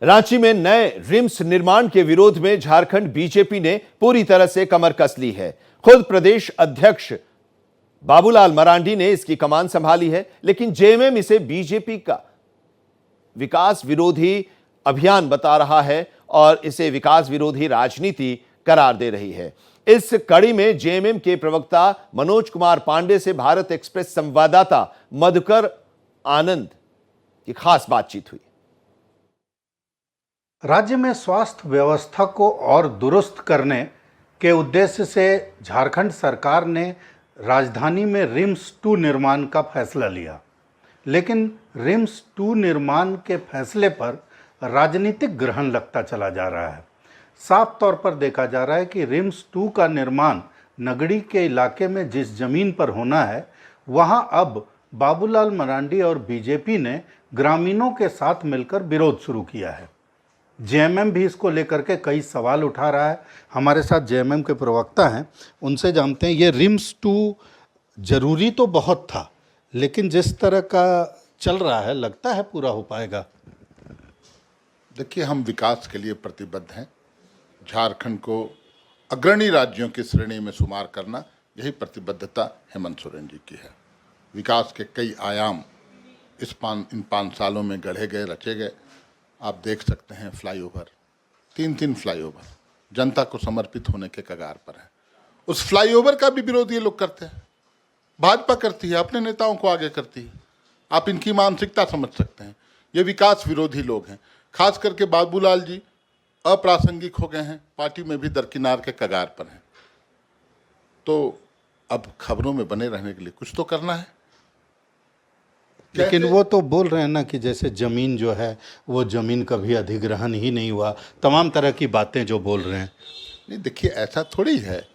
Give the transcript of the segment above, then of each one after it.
रांची में नए रिम्स निर्माण के विरोध में झारखंड बीजेपी ने पूरी तरह से कमर कस ली है। खुद प्रदेश अध्यक्ष बाबूलाल मरांडी ने इसकी कमान संभाली है, लेकिन जेएमएम इसे बीजेपी का विकास विरोधी अभियान बता रहा है और इसे विकास विरोधी राजनीति करार दे रही है। इस कड़ी में जेएमएम के प्रवक्ता मनोज कुमार पांडे से भारत एक्सप्रेस संवाददाता मधुकर आनंद की खास बातचीत हुई। राज्य में स्वास्थ्य व्यवस्था को और दुरुस्त करने के उद्देश्य से झारखंड सरकार ने राजधानी में रिम्स 2 निर्माण का फैसला लिया, लेकिन रिम्स 2 निर्माण के फैसले पर राजनीतिक ग्रहण लगता चला जा रहा है। साफ तौर पर देखा जा रहा है कि रिम्स 2 का निर्माण नगड़ी के इलाके में जिस जमीन पर होना है, वहां अब बाबूलाल मरांडी और बीजेपी ने ग्रामीणों के साथ मिलकर विरोध शुरू किया है। जेएमएम भी इसको लेकर के कई सवाल उठा रहा है। हमारे साथ जेएमएम के प्रवक्ता हैं, उनसे जानते हैं ये रिम्स 2 जरूरी तो बहुत था, लेकिन जिस तरह का चल रहा है लगता है पूरा हो पाएगा। देखिए, हम विकास के लिए प्रतिबद्ध हैं। झारखंड को अग्रणी राज्यों की श्रेणी में शुमार करना, यही प्रतिबद्धता हेमंत सोरेन जी की है। विकास के कई आयाम इन 5 सालों में गढ़े गए, रचे गए। आप देख सकते हैं फ्लाईओवर, 3 फ्लाईओवर जनता को समर्पित होने के कगार पर है। उस फ्लाईओवर का भी विरोध ये लोग करते हैं। भाजपा करती है, अपने नेताओं को आगे करती है। आप इनकी मानसिकता समझ सकते हैं। ये विकास विरोधी लोग हैं। खास करके बाबूलाल जी अप्रासंगिक हो गए हैं, पार्टी में भी दरकिनार के कगार पर हैं। तो अब खबरों में बने रहने के लिए कुछ तो करना है। लेकिन वो तो बोल रहे हैं ना कि जैसे ज़मीन जो है वो ज़मीन कभी अधिग्रहण ही नहीं हुआ, तमाम तरह की बातें जो बोल रहे हैं। नहीं, देखिए, ऐसा थोड़ी है।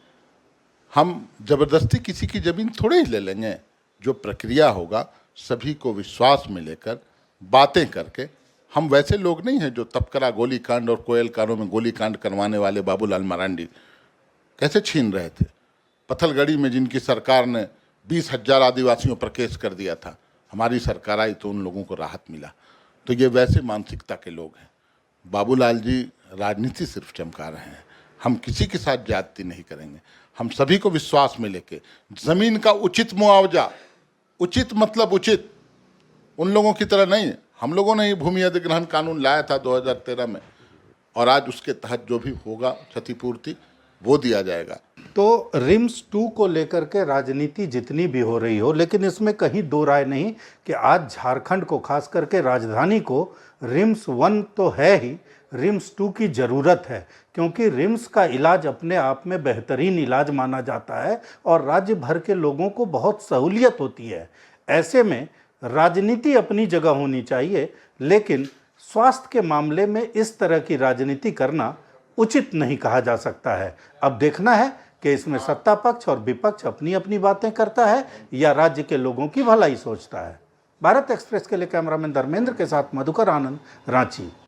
हम जबरदस्ती किसी की ज़मीन थोड़ी ही ले लेंगे। जो प्रक्रिया होगा, सभी को विश्वास में लेकर बातें करके। हम वैसे लोग नहीं हैं जो तपकरा गोलीकांड और कोयल कांडों में गोलीकांड करवाने वाले बाबूलाल मरांडी कैसे छीन रहे थे। पत्थलगड़ी में जिनकी सरकार ने 20,000 आदिवासियों पर केस कर दिया था, हमारी सरकार आई तो उन लोगों को राहत मिला। तो ये वैसे मानसिकता के लोग हैं। बाबूलाल जी राजनीति सिर्फ चमका रहे हैं। हम किसी के साथ ज्यादती नहीं करेंगे। हम सभी को विश्वास में लेके जमीन का उचित मुआवजा, उचित मतलब उचित, उन लोगों की तरह नहीं। हम लोगों ने ही भूमि अधिग्रहण कानून लाया था 2013 में, और आज उसके तहत जो भी होगा क्षतिपूर्ति वो दिया जाएगा। तो रिम्स 2 को लेकर के राजनीति जितनी भी हो रही हो, लेकिन इसमें कहीं दो राय नहीं कि आज झारखंड को, खास करके राजधानी को, रिम्स 1 तो है ही, रिम्स 2 की ज़रूरत है, क्योंकि रिम्स का इलाज अपने आप में बेहतरीन इलाज माना जाता है और राज्य भर के लोगों को बहुत सहूलियत होती है। ऐसे में राजनीति अपनी जगह होनी चाहिए, लेकिन स्वास्थ्य के मामले में इस तरह की राजनीति करना उचित नहीं कहा जा सकता है। अब देखना है कि इसमें सत्ता पक्ष और विपक्ष अपनी अपनी बातें करता है या राज्य के लोगों की भलाई सोचता है। भारत एक्सप्रेस के लिए कैमरामैन धर्मेंद्र के साथ मधुकर आनंद, रांची।